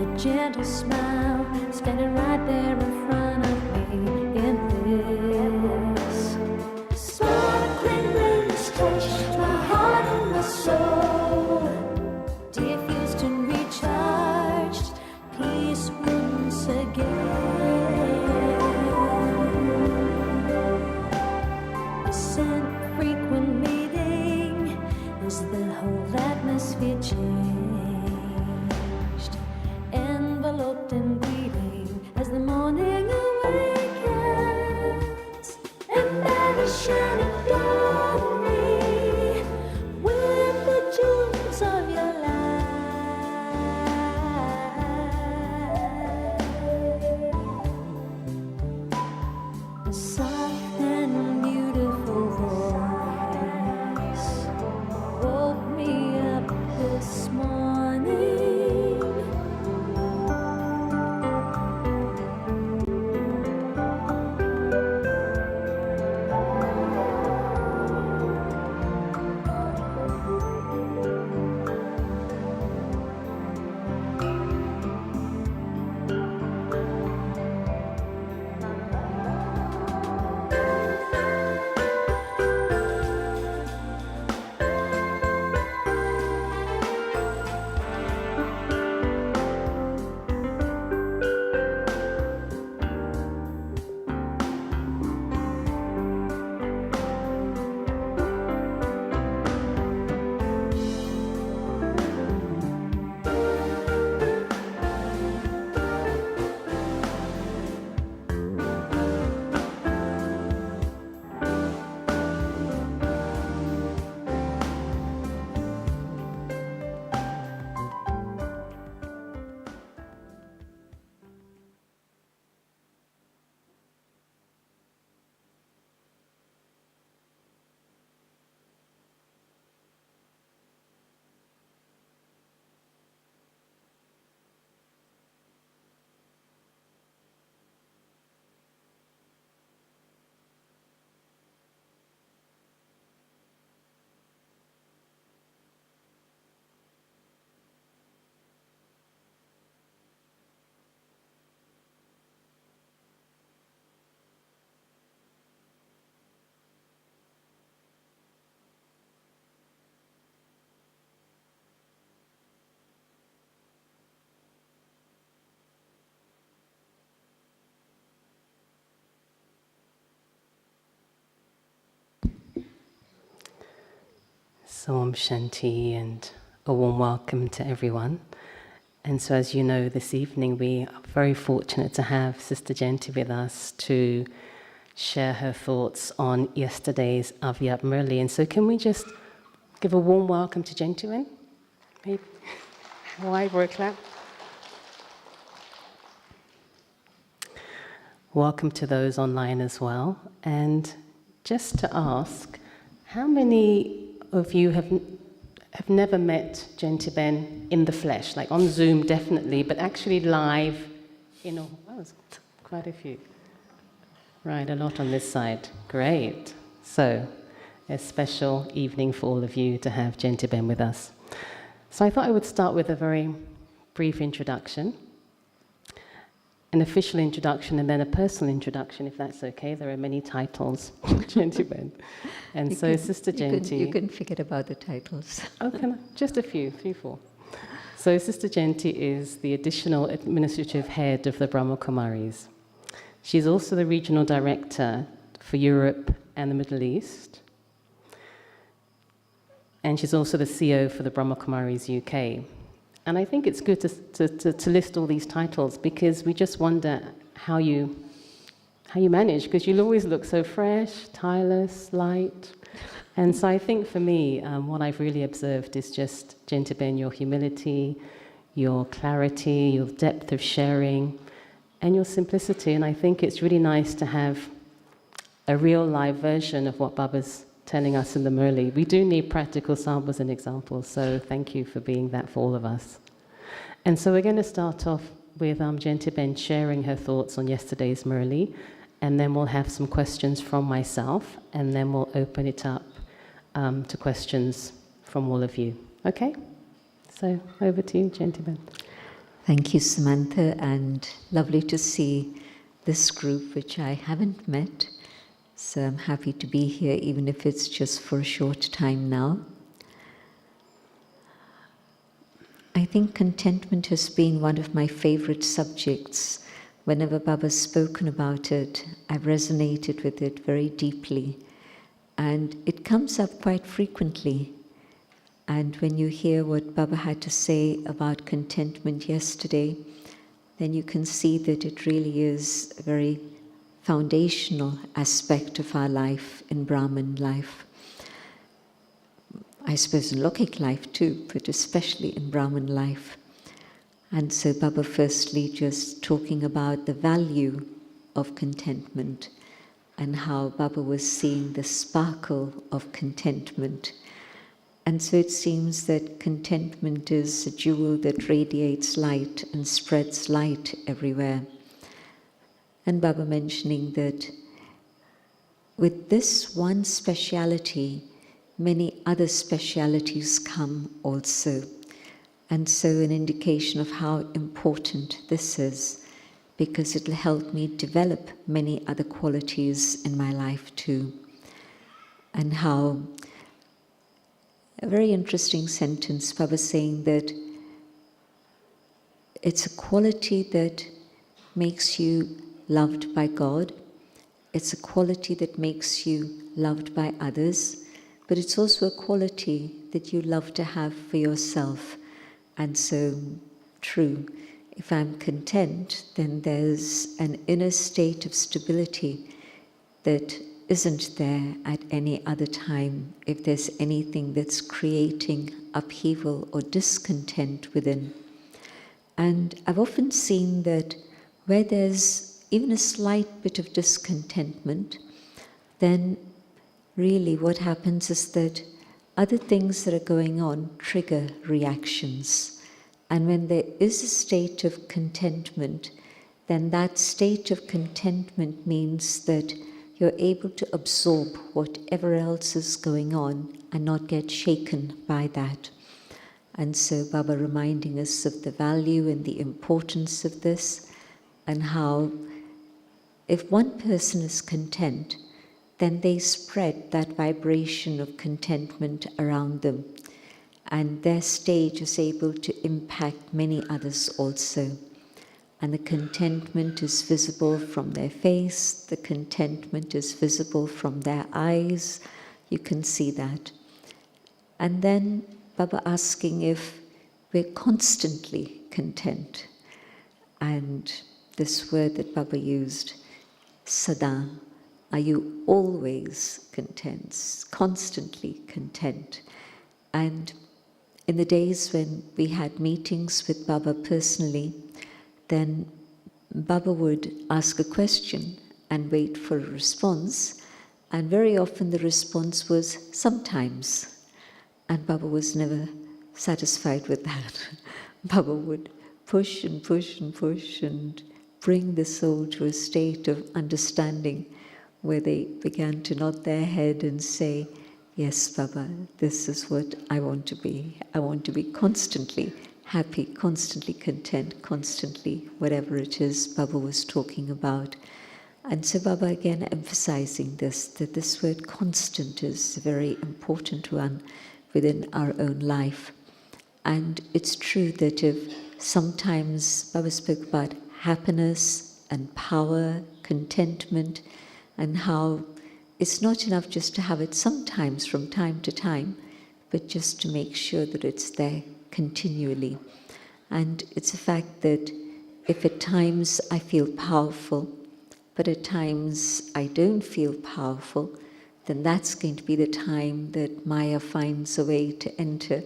a gentle smile standing right there in front of me in this sparkling rose touch my heart and my soul. Diffused and recharged, peace once again. A scent frequent meeting as the whole atmosphere changed, enveloped in bleeding as the morning awakens, and by the shining dawn me with the jewels of your light. A soft and beautiful voice woke me up this morning. So Om Shanti and a warm welcome to everyone. And so as you know, this evening we are very fortunate to have Sister Genty with us to share her thoughts on yesterday's Avyakt Murli. And so can we just give a warm welcome to Genty? Maybe wide for a clap. Welcome to those online as well. And just to ask, how many of you have never met Genty in the flesh, like on Zoom definitely, but actually live, quite a few. Right, a lot on this side. Great. So, a special evening for all of you to have Genty with us. So I thought I would start with a very brief introduction, an official introduction, and then a personal introduction, if that's okay. There are many titles, Genty. And so, Sister Genty... You can forget about the titles. Oh, can I? Just a few, 3, 4. So, Sister Genty is the additional administrative head of the Brahma Kumaris. She's also the regional director for Europe and the Middle East. And she's also the CEO for the Brahma Kumaris UK. And I think it's good to list all these titles because we just wonder how you manage, because you'll always look so fresh, tireless, light. And so I think for me, what I've really observed is just, Genty, your humility, your clarity, your depth of sharing, and your simplicity. And I think it's really nice to have a real live version of what Baba's telling us in the Murli. We do need practical samples and examples, so thank you for being that for all of us. And so we're going to start off with Genty sharing her thoughts on yesterday's Murli, and then we'll have some questions from myself, and then we'll open it up to questions from all of you. Okay? So over to you, Genty. Thank you, Samantha, and lovely to see this group, which I haven't met. So I'm happy to be here, even if it's just for a short time now. I think contentment has been one of my favorite subjects. Whenever Baba's spoken about it, I've resonated with it very deeply. And it comes up quite frequently. And when you hear what Baba had to say about contentment yesterday, then you can see that it really is a very foundational aspect of our life in Brahmin life. I suppose in Lokik life too, but especially in Brahmin life. And so Baba firstly just talking about the value of contentment and how Baba was seeing the sparkle of contentment. And so it seems that contentment is a jewel that radiates light and spreads light everywhere. And Baba mentioning that with this one speciality, many other specialities come also. And so an indication of how important this is, because it will help me develop many other qualities in my life too. And how, a very interesting sentence, Baba saying that it's a quality that makes you loved by God, it's a quality that makes you loved by others, but it's also a quality that you love to have for yourself. And so, true, if I'm content, then there's an inner state of stability that isn't there at any other time if there's anything that's creating upheaval or discontent within. And I've often seen that where there's even a slight bit of discontentment, then really what happens is that other things that are going on trigger reactions. And when there is a state of contentment, then that state of contentment means that you're able to absorb whatever else is going on and not get shaken by that. And so Baba reminding us of the value and the importance of this, and how if one person is content, then they spread that vibration of contentment around them, and their stage is able to impact many others also. And the contentment is visible from their face, the contentment is visible from their eyes, you can see that. And then Baba asking if we're constantly content. And this word that Baba used, sada, are you always content, constantly content? And in the days when we had meetings with Baba personally, then Baba would ask a question and wait for a response, and very often the response was sometimes, and Baba was never satisfied with that. Baba would push and push and push and bring the soul to a state of understanding where they began to nod their head and say, yes, Baba, this is what I want to be. I want to be constantly happy, constantly content, constantly whatever it is Baba was talking about. And so Baba again emphasizing this, that this word constant is a very important one within our own life. And it's true that if sometimes Baba spoke about happiness and power, contentment, and how it's not enough just to have it sometimes from time to time, but just to make sure that it's there continually. And it's a fact that if at times I feel powerful, but at times I don't feel powerful, then that's going to be the time that Maya finds a way to enter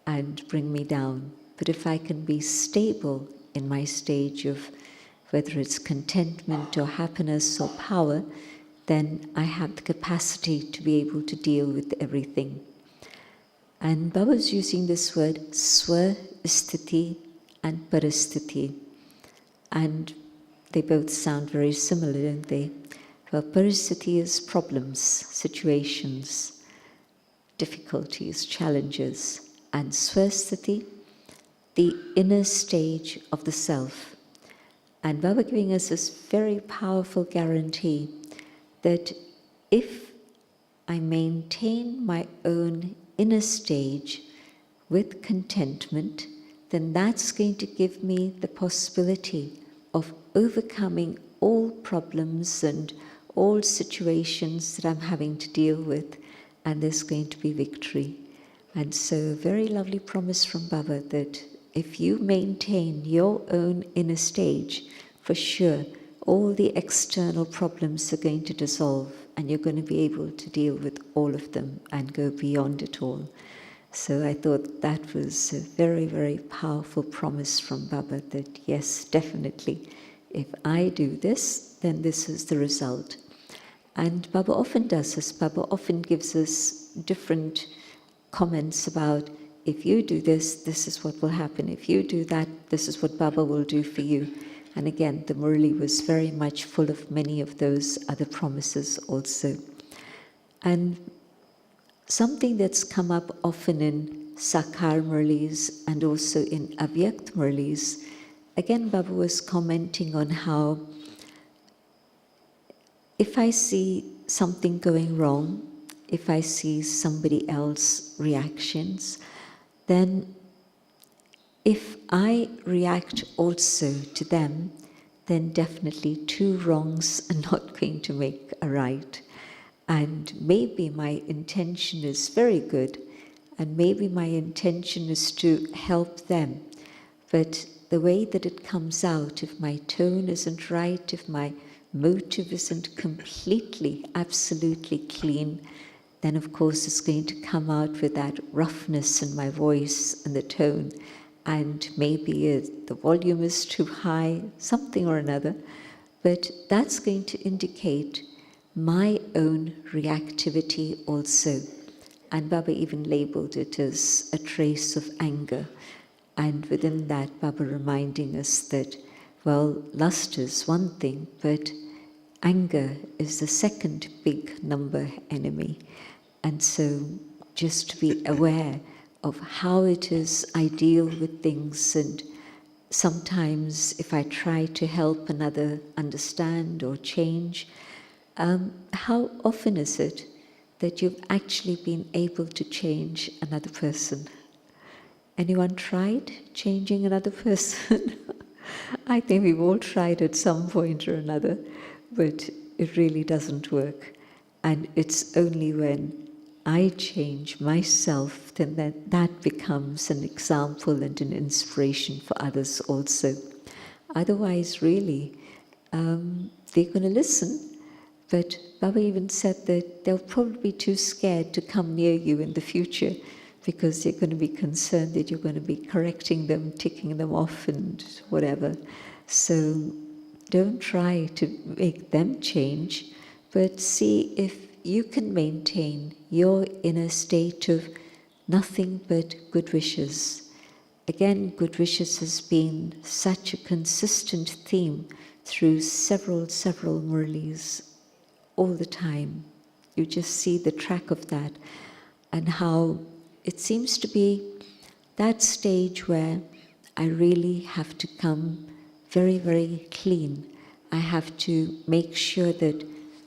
and bring me down. But if I can be stable in my stage of whether it's contentment or happiness or power, then I have the capacity to be able to deal with everything. And Baba's using this word swa-sthiti and parasthiti. And they both sound very similar, don't they? Well, parasthiti is problems, situations, difficulties, challenges. And swasthiti the inner stage of the self. And Baba giving us this very powerful guarantee that if I maintain my own inner stage with contentment, then that's going to give me the possibility of overcoming all problems and all situations that I'm having to deal with, and there's going to be victory. And so a very lovely promise from Baba that if you maintain your own inner stage, for sure, all the external problems are going to dissolve and you're going to be able to deal with all of them and go beyond it all. So I thought that was a very, very powerful promise from Baba that yes, definitely, if I do this, then this is the result. And Baba often does this. Baba often gives us different comments about, if you do this, this is what will happen. If you do that, this is what Baba will do for you. And again, the Murli was very much full of many of those other promises also. And something that's come up often in Sakar Murlis and also in Avyakt Murlis, again Baba was commenting on how if I see something going wrong, if I see somebody else's reactions, then if I react also to them, then definitely two wrongs are not going to make a right. And maybe my intention is very good, and maybe my intention is to help them. But the way that it comes out, if my tone isn't right, if my motive isn't completely, absolutely clean, then of course it's going to come out with that roughness in my voice and the tone. And maybe the volume is too high, something or another. But that's going to indicate my own reactivity also. And Baba even labeled it as a trace of anger. And within that, Baba reminding us that, well, lust is one thing, but anger is the second big number enemy. And so just to be aware of how it is I deal with things, and sometimes if I try to help another understand or change, how often is it that you've actually been able to change another person? Anyone tried changing another person? I think we've all tried at some point or another, but it really doesn't work. And it's only when I change myself, then that becomes an example and an inspiration for others also. Otherwise, really, they're going to listen, but Baba even said that they'll probably be too scared to come near you in the future because they're going to be concerned that you're going to be correcting them, ticking them off and whatever. So don't try to make them change, but see if you can maintain your inner state of nothing but good wishes. Again, good wishes has been such a consistent theme through several Murlis all the time. You just see the track of that and how it seems to be that stage where I really have to come very, very clean. I have to make sure that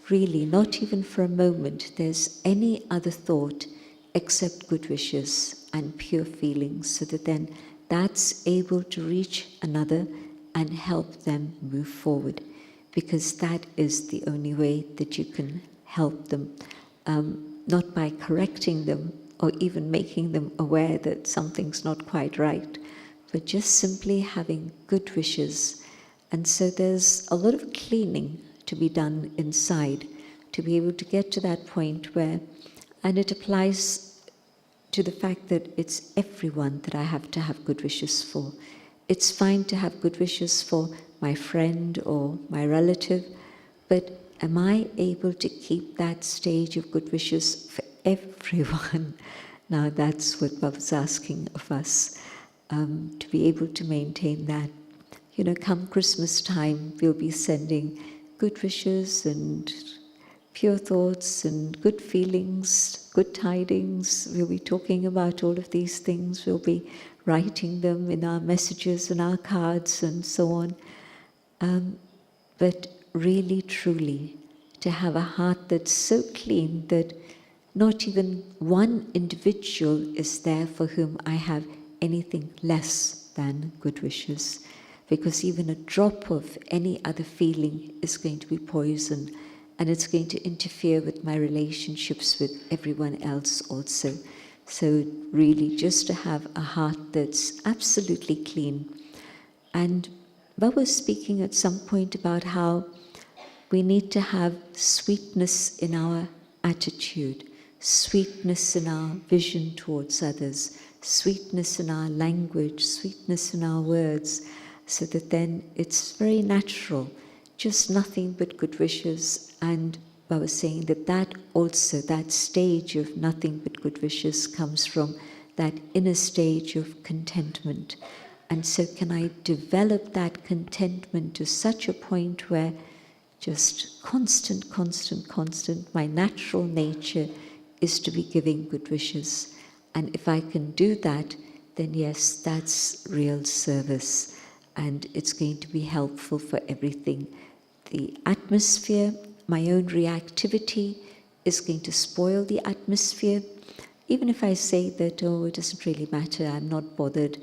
really, not even for a moment, there's any other thought except good wishes and pure feelings, so that then that's able to reach another and help them move forward, because that is the only way that you can help them, not by correcting them or even making them aware that something's not quite right, but just simply having good wishes. And so there's a lot of cleaning to be done inside, to be able to get to that point where, and it applies to the fact that it's everyone that I have to have good wishes for. It's fine to have good wishes for my friend or my relative, but am I able to keep that stage of good wishes for everyone? Now that's what Baba's asking of us, to be able to maintain that. You know, come Christmas time, we'll be sending good wishes and pure thoughts and good feelings, good tidings. We'll be talking about all of these things. We'll be writing them in our messages and our cards and so on. But really, truly, to have a heart that's so clean that not even one individual is there for whom I have anything less than good wishes. Because even a drop of any other feeling is going to be poison, and it's going to interfere with my relationships with everyone else also. So really, just to have a heart that's absolutely clean. And Baba was speaking at some point about how we need to have sweetness in our attitude, sweetness in our vision towards others, sweetness in our language, sweetness in our words, so that then it's very natural, just nothing but good wishes. And I was saying that also, that stage of nothing but good wishes comes from that inner stage of contentment. And so can I develop that contentment to such a point where just constant, my natural nature is to be giving good wishes. And if I can do that, then yes, that's real service. And it's going to be helpful for everything. The atmosphere, my own reactivity is going to spoil the atmosphere. Even if I say that, oh, it doesn't really matter, I'm not bothered.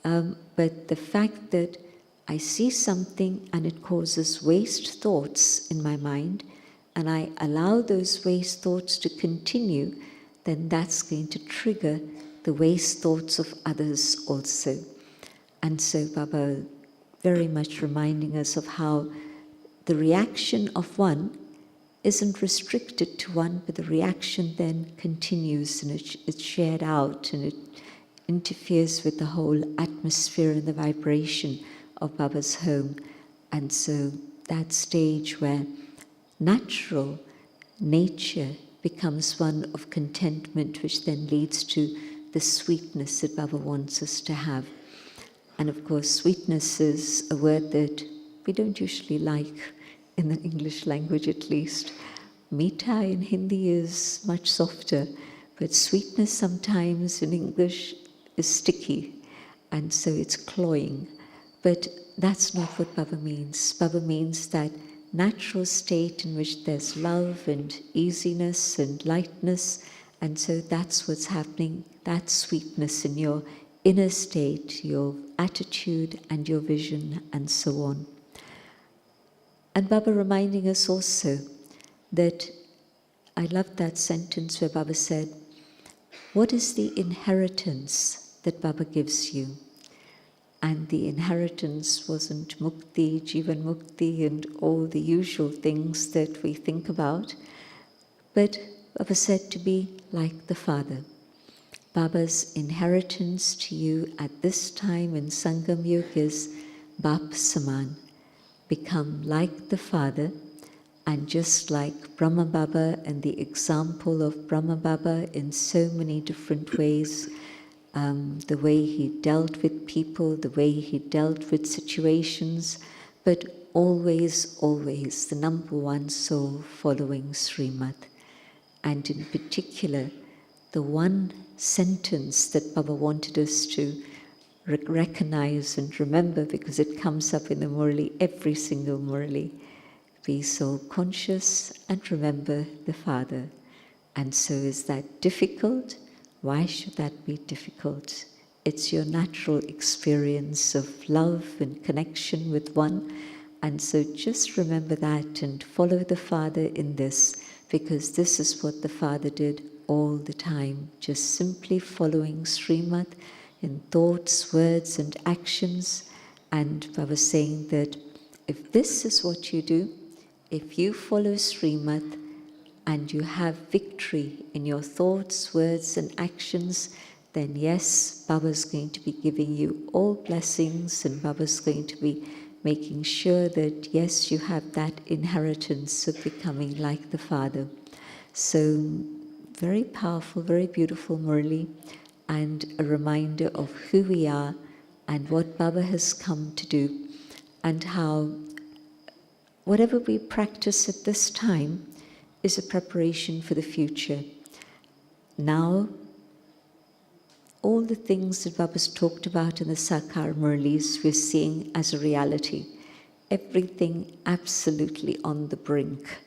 But the fact that I see something and it causes waste thoughts in my mind, and I allow those waste thoughts to continue, then that's going to trigger the waste thoughts of others also. And so Baba very much reminding us of how the reaction of one isn't restricted to one, but the reaction then continues and it's shared out and it interferes with the whole atmosphere and the vibration of Baba's home. And so that stage where natural nature becomes one of contentment, which then leads to the sweetness that Baba wants us to have. And of course, sweetness is a word that we don't usually like, in the English language at least. Meetha in Hindi is much softer, but sweetness sometimes in English is sticky, and so it's cloying. But that's not what Baba means. Baba means that natural state in which there's love and easiness and lightness, and so that's what's happening, that sweetness in your inner state, your attitude and your vision, and so on. And Baba reminding us also that, I love that sentence where Baba said, what is the inheritance that Baba gives you? And the inheritance wasn't mukti, jivan mukti, and all the usual things that we think about, but Baba said to be like the Father. Baba's inheritance to you at this time in Sangam Yuga is Bap Saman. Become like the Father, and just like Brahma Baba and the example of Brahma Baba in so many different ways, the way he dealt with people, the way he dealt with situations, but always, always the number one soul following Srimad. And in particular, the one sentence that Baba wanted us to recognize and remember, because it comes up in the Murli, every single Murli. Be soul conscious and remember the Father. And so is that difficult? Why should that be difficult? It's your natural experience of love and connection with one. And so just remember that and follow the Father in this, because this is what the Father did all the time, just simply following Srimad in thoughts, words, and actions. And I was saying that if this is what you do, if you follow Srimad and you have victory in your thoughts, words, and actions, then yes, Baba's going to be giving you all blessings, and Baba's going to be making sure that yes, you have that inheritance of becoming like the Father. So very powerful, very beautiful Murli, and a reminder of who we are and what Baba has come to do, and how whatever we practice at this time is a preparation for the future. Now, all the things that Baba's talked about in the Sakar Murlis, we're seeing as a reality. Everything absolutely on the brink.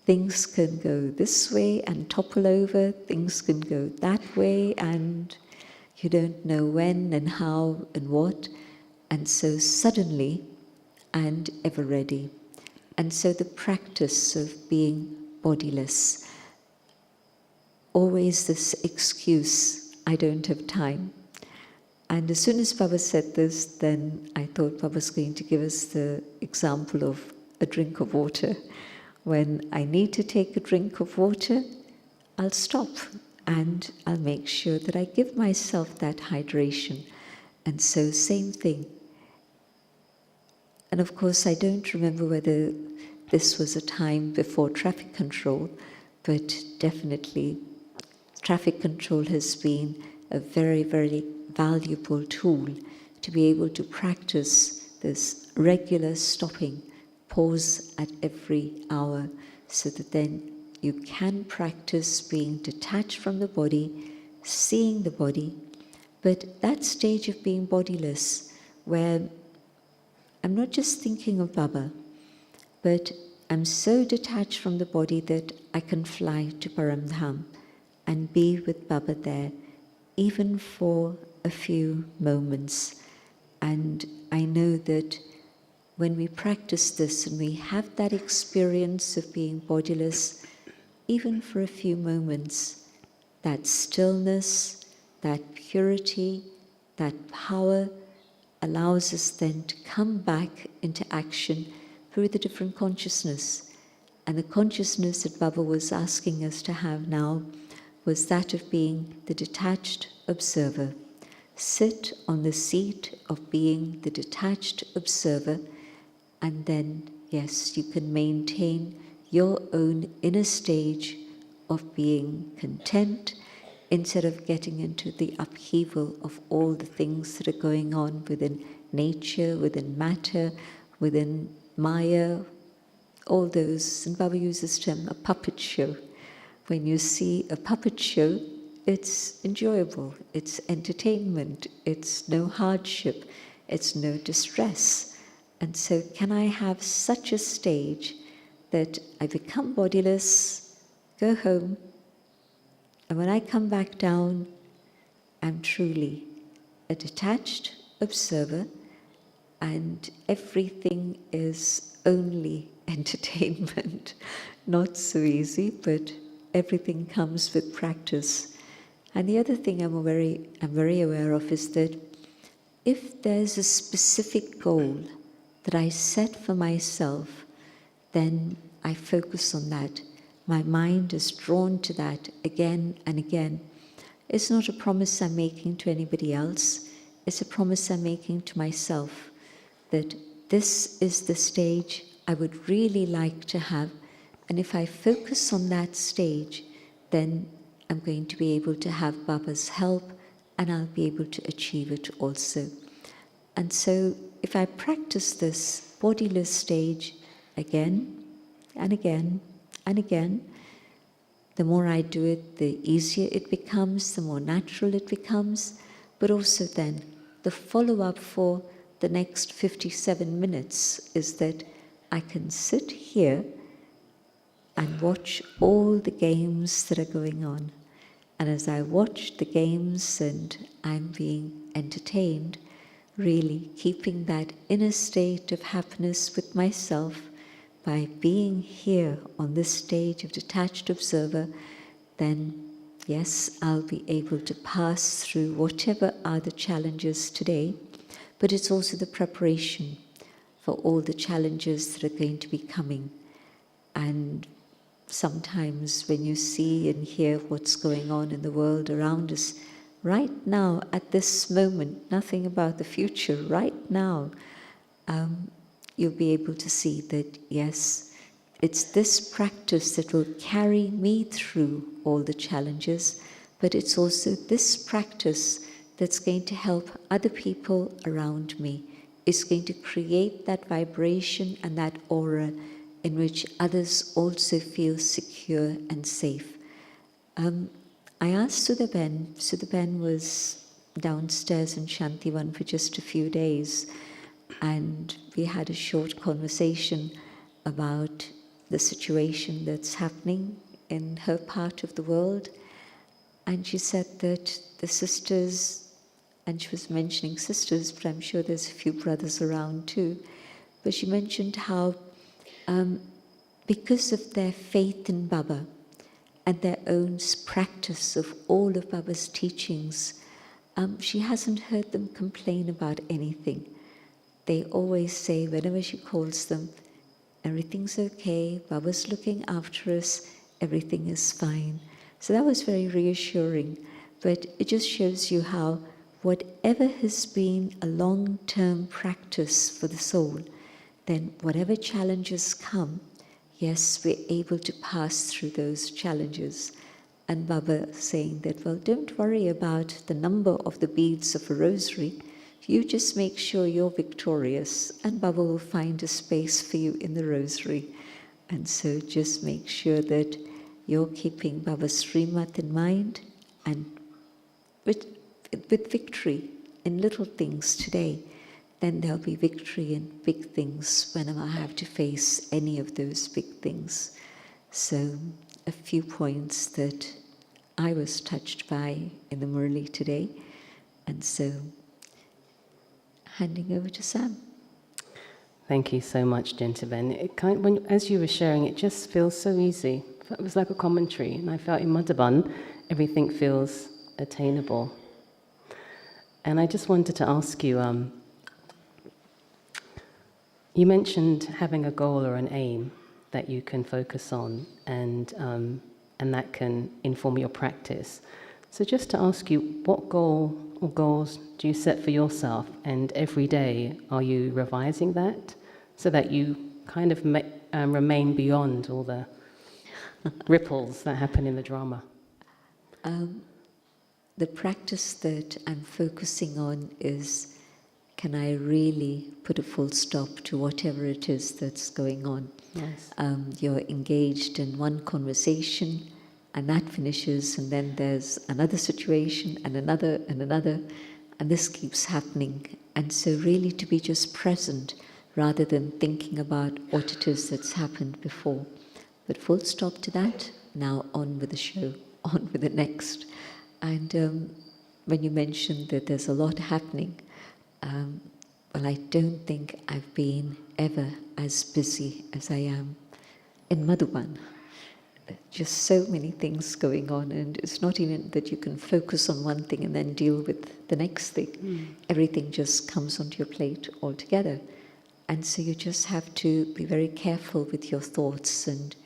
Things can go this way and topple over, things can go that way, and you don't know when and how and what. And so suddenly and ever ready. And so the practice of being bodiless, always this excuse, I don't have time. And as soon as Baba said this, then I thought Baba was going to give us the example of a drink of water. When I need to take a drink of water, I'll stop and I'll make sure that I give myself that hydration. And so same thing. And of course, I don't remember whether this was a time before traffic control, but definitely traffic control has been a very, very valuable tool to be able to practice this regular stopping, pause at every hour, so that then you can practice being detached from the body, seeing the body, but that stage of being bodiless, where I'm not just thinking of Baba, but I'm so detached from the body that I can fly to Paramdham and be with Baba there, even for a few moments. And I know that when we practice this and we have that experience of being bodiless, even for a few moments, that stillness, that purity, that power allows us then to come back into action through the different consciousness. And the consciousness that Baba was asking us to have now was that of being the detached observer. Sit on the seat of being the detached observer, and then, yes, you can maintain your own inner stage of being content instead of getting into the upheaval of all the things that are going on within nature, within matter, within Maya, all those. And Baba uses the term a puppet show. When you see a puppet show, it's enjoyable, it's entertainment, it's no hardship, it's no distress. And so can I have such a stage that I become bodiless, go home, and when I come back down, I'm truly a detached observer, and everything is only entertainment. Not so easy, but everything comes with practice. And the other thing I'm very aware of is that if there's a specific goal that I set for myself, then I focus on that. My mind is drawn to that again and again. It's not a promise I'm making to anybody else. It's a promise I'm making to myself, that this is the stage I would really like to have. And if I focus on that stage, then I'm going to be able to have Baba's help, and I'll be able to achieve it also. And so if I practice this bodiless stage again and again and again, the more I do it, the easier it becomes, the more natural it becomes. But also then, the follow-up for the next 57 minutes is that I can sit here and watch all the games that are going on. And as I watch the games and I'm being entertained, really keeping that inner state of happiness with myself by being here on this stage of detached observer, then yes, I'll be able to pass through whatever are the challenges today, but it's also the preparation for all the challenges that are going to be coming. And sometimes when you see and hear what's going on in the world around us, right now, at this moment, nothing about the future, right now, you'll be able to see that, yes, it's this practice that will carry me through all the challenges, but it's also this practice that's going to help other people around me. It's going to create that vibration and that aura in which others also feel secure and safe. I asked Sudhaben was downstairs in Shantivan for just a few days, and we had a short conversation about the situation that's happening in her part of the world. And she said that the sisters, and she was mentioning sisters, but I'm sure there's a few brothers around too, but she mentioned how because of their faith in Baba and their own practice of all of Baba's teachings, she hasn't heard them complain about anything. They always say, whenever she calls them, everything's okay, Baba's looking after us, everything is fine. So that was very reassuring. But it just shows you how whatever has been a long-term practice for the soul, then whatever challenges come, yes, we're able to pass through those challenges. And Baba saying that, well, don't worry about the number of the beads of a rosary. You just make sure you're victorious, and Baba will find a space for you in the rosary. And so just make sure that you're keeping Baba's Srimat in mind, and with victory in little things today, then there'll be victory in big things whenever I have to face any of those big things. So a few points that I was touched by in the Murli today. And so handing over to Sam. Thank you so much, Genty. As you were sharing, it just feels so easy. It was like a commentary, and I felt in Madhaban, everything feels attainable. And I just wanted to ask you, you mentioned having a goal or an aim that you can focus on, and that can inform your practice. So just to ask you, what goal or goals do you set for yourself, and every day are you revising that so that you kind of remain beyond all the ripples that happen in the drama? The practice that I'm focusing on is, can I really put a full stop to whatever it is that's going on? Yes. You're engaged in one conversation, and that finishes, and then there's another situation, and another, and this keeps happening. And so really to be just present, rather than thinking about what it is that's happened before. But full stop to that, now on with the show, on with the next. And when you mentioned that there's a lot happening, well, I don't think I've been ever as busy as I am in Madhuban. Just so many things going on, and it's not even that you can focus on one thing and then deal with the next thing. Everything just comes onto your plate altogether. And so you just have to be very careful with your thoughts and,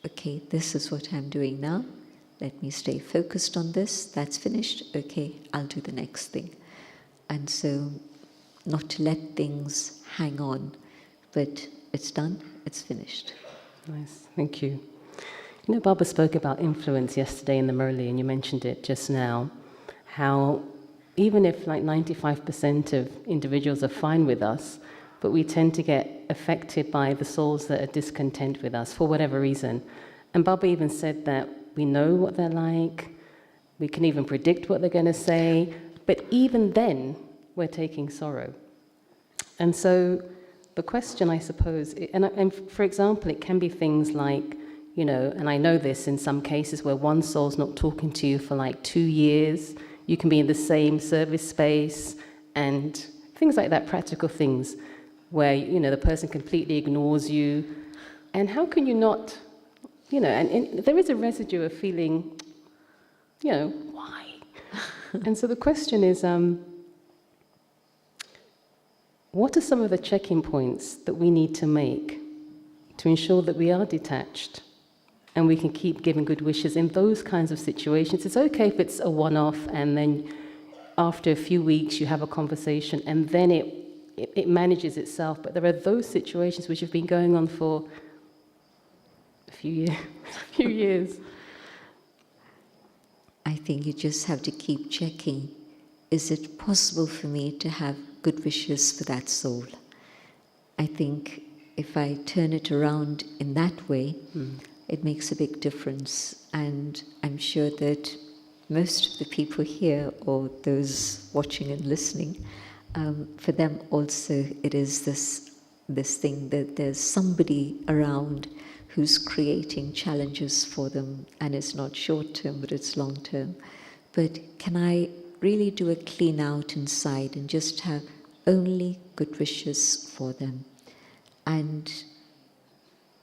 okay, this is what I'm doing now. Let me stay focused on this. That's finished. Okay, I'll do the next thing. And so not to let things hang on, but it's done, it's finished. Nice, thank you. You know, Baba spoke about influence yesterday in the Murli, and you mentioned it just now, how even if like 95% of individuals are fine with us, but we tend to get affected by the souls that are discontent with us for whatever reason. And Baba even said that we know what they're like, we can even predict what they're going to say, but even then, we're taking sorrow. And so the question, I suppose, and for example, it can be things like, you know, and I know this in some cases where one soul's not talking to you for like 2 years, you can be in the same service space, and things like that, practical things, where, you know, the person completely ignores you. And how can you not, you know, and there is a residue of feeling, you know, why? And so the question is, what are some of the check-in points that we need to make to ensure that we are detached and we can keep giving good wishes in those kinds of situations? It's okay if it's a one-off and then after a few weeks you have a conversation and then it manages itself, but there are those situations which have been going on for a few years. I think you just have to keep checking, is it possible for me to have good wishes for that soul? I think if I turn it around in that way, it makes a big difference. And I'm sure that most of the people here, or those watching and listening, for them also it is this thing that there's somebody around who's creating challenges for them, and it's not short term, but it's long term. But can I really do a clean out inside and just have only good wishes for them? And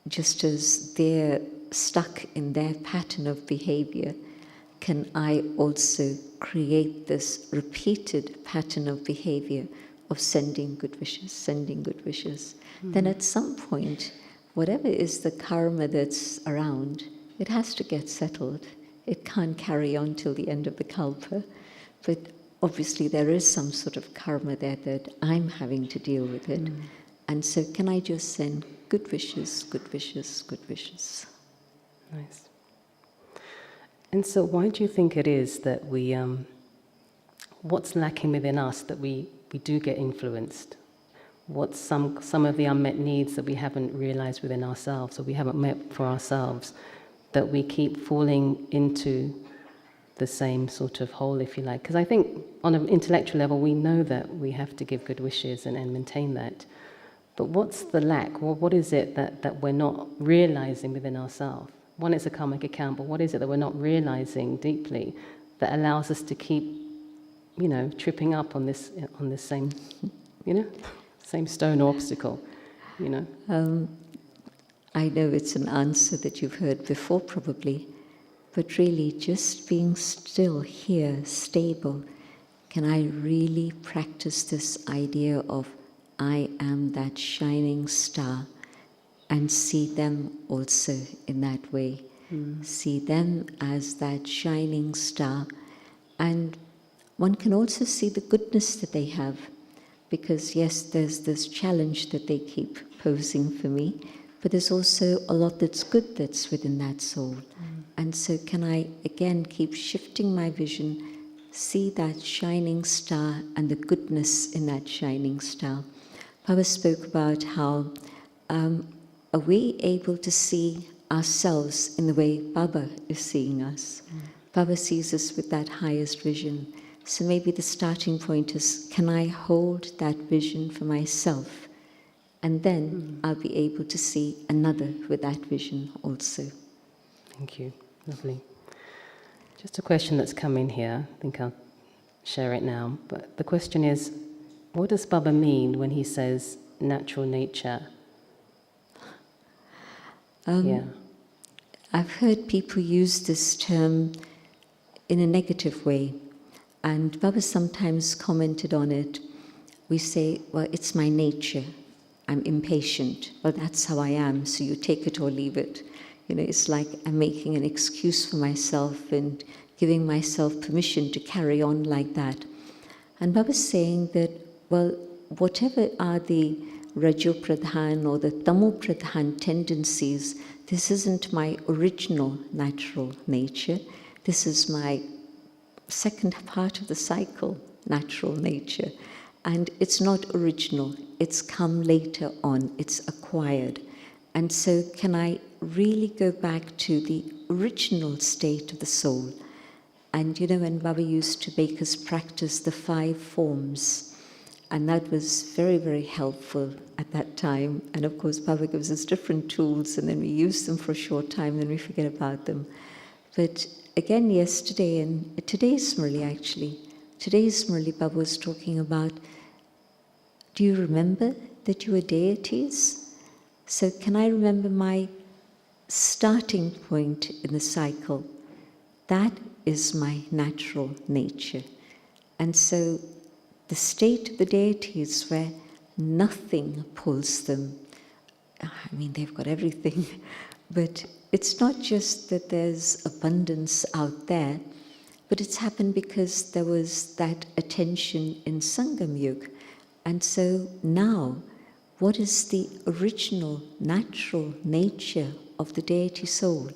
just as they're stuck in their pattern of behavior, can I also create this repeated pattern of behavior of sending good wishes, sending good wishes? Then at some point, whatever is the karma that's around, it has to get settled. It can't carry on till the end of the kalpa. But obviously there is some sort of karma there that I'm having to deal with it. And so can I just send good wishes, good wishes, good wishes? Nice. And so why do you think it is that we, what's lacking within us that we do get influenced? What's some of the unmet needs that we haven't realized within ourselves, or we haven't met for ourselves, that we keep falling into the same sort of hole, if you like? Because I think on an intellectual level, we know that we have to give good wishes and maintain that. But what's the lack? Well, what is it that we're not realizing within ourselves? One, it's a karmic account, but what is it that we're not realizing deeply that allows us to keep, tripping up on this same, same stone or obstacle, I know it's an answer that you've heard before probably, but really just being still here, stable, can I really practice this idea of I am that shining star, and see them also in that way. See them as that shining star. And one can also see the goodness that they have, because yes, there's this challenge that they keep posing for me, but there's also a lot that's good that's within that soul. And so can I again keep shifting my vision, see that shining star and the goodness in that shining star. Baba spoke about how are we able to see ourselves in the way Baba is seeing us? Baba sees us with that highest vision. So maybe the starting point is, can I hold that vision for myself? And then I'll be able to see another with that vision also. Thank you. Lovely. Just a question that's come in here. I think I'll share it now. But the question is, what does Baba mean when he says natural nature? I've heard people use this term in a negative way, and Baba sometimes commented on it. We say, well, it's my nature. I'm impatient. Well, that's how I am, so you take it or leave it. It's like I'm making an excuse for myself and giving myself permission to carry on like that. And Baba's saying that, well, whatever are the Rajo Pradhan or the Tamo Pradhan tendencies, this isn't my original natural nature. This is my second part of the cycle, natural nature. And it's not original. It's come later on. It's acquired. And so can I really go back to the original state of the soul? And when Baba used to make us practice the 5 forms, and that was very, very helpful at that time. And of course, Baba gives us different tools, and then we use them for a short time, then we forget about them. But again, yesterday, and today's Murli actually, today's Murli, Baba was talking about, do you remember that you were deities? So can I remember my starting point in the cycle? That is my natural nature. And so the state of the deities where nothing pulls them. They've got everything, but it's not just that there's abundance out there, but it's happened because there was that attention in Sangam Yuga. And so now, what is the original natural nature of the deity soul?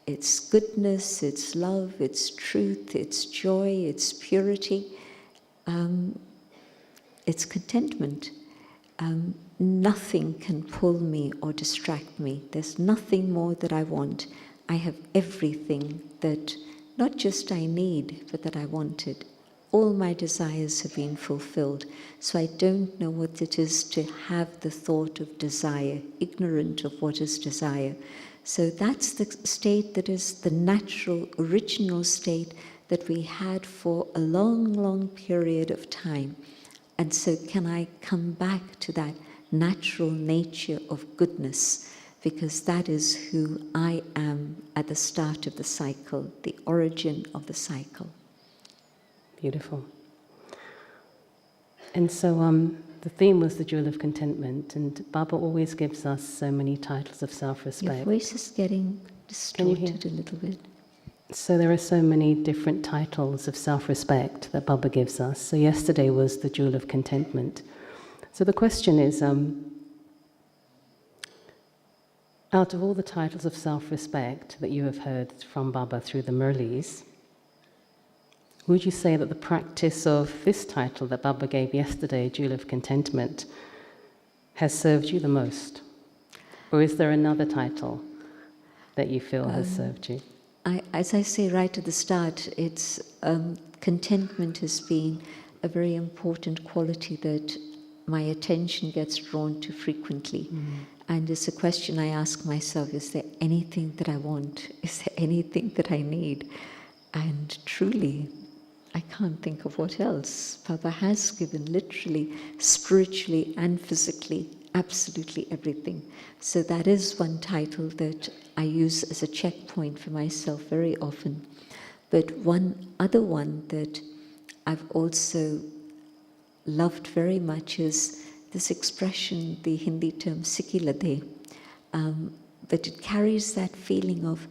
It's goodness, it's love, it's truth, it's joy, it's purity. It's contentment. Nothing can pull me or distract me. There's nothing more that I want. I have everything that not just I need, but that I wanted. All my desires have been fulfilled, so I don't know what it is to have the thought of desire, ignorant of what is desire. So that's the state that is the natural, original state that we had for a long, long period of time. And so can I come back to that natural nature of goodness, because that is who I am at the start of the cycle, the origin of the cycle. Beautiful. And so the theme was the jewel of contentment, and Baba always gives us so many titles of Your self-respect. voice is getting Can you hear? distorted a little bit. So there are so many different titles of self-respect that Baba gives us. So yesterday was the jewel of contentment. So the question is, out of all the titles of self-respect that you have heard from Baba through the Murlis, would you say that the practice of this title that Baba gave yesterday, Jewel of Contentment, has served you the most? Or is there another title that you feel has served you? As I say right at the start, it's contentment has been a very important quality that my attention gets drawn to frequently. And it's a question I ask myself, is there anything that I want? Is there anything that I need? And truly, I can't think of what else. Baba has given literally, spiritually and physically, absolutely everything. So that is one title that I use as a checkpoint for myself very often. But one other one that I've also loved very much is this expression, the Hindi term Sikilade. But it carries that feeling of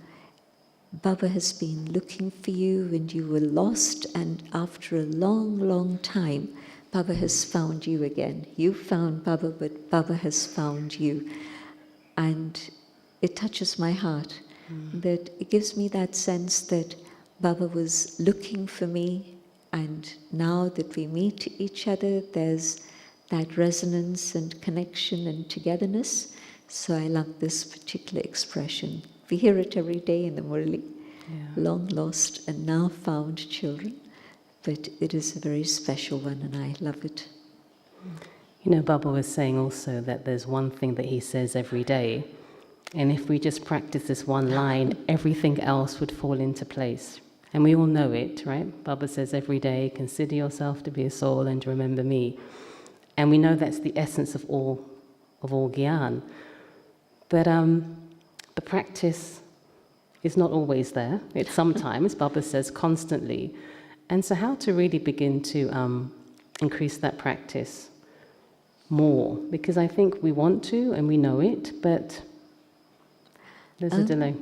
Baba has been looking for you and you were lost, and after a long, long time, Baba has found you again. You found Baba, but Baba has found you. And it touches my heart, that it gives me that sense that Baba was looking for me, and now that we meet each other, there's that resonance and connection and togetherness. So I love this particular expression. We hear it every day in the Murli. Long lost and now found children. But it is a very special one and I love it. You know, Baba was saying also that there's one thing that he says every day, and if we just practice this one line, everything else would fall into place. And we all know it, right? Baba says every day, consider yourself to be a soul and remember me. And we know that's the essence of all Gyan. But the practice is not always there. It's sometimes, Baba says, constantly. And so how to really begin to increase that practice more? Because I think we want to and we know it, but there's a delay.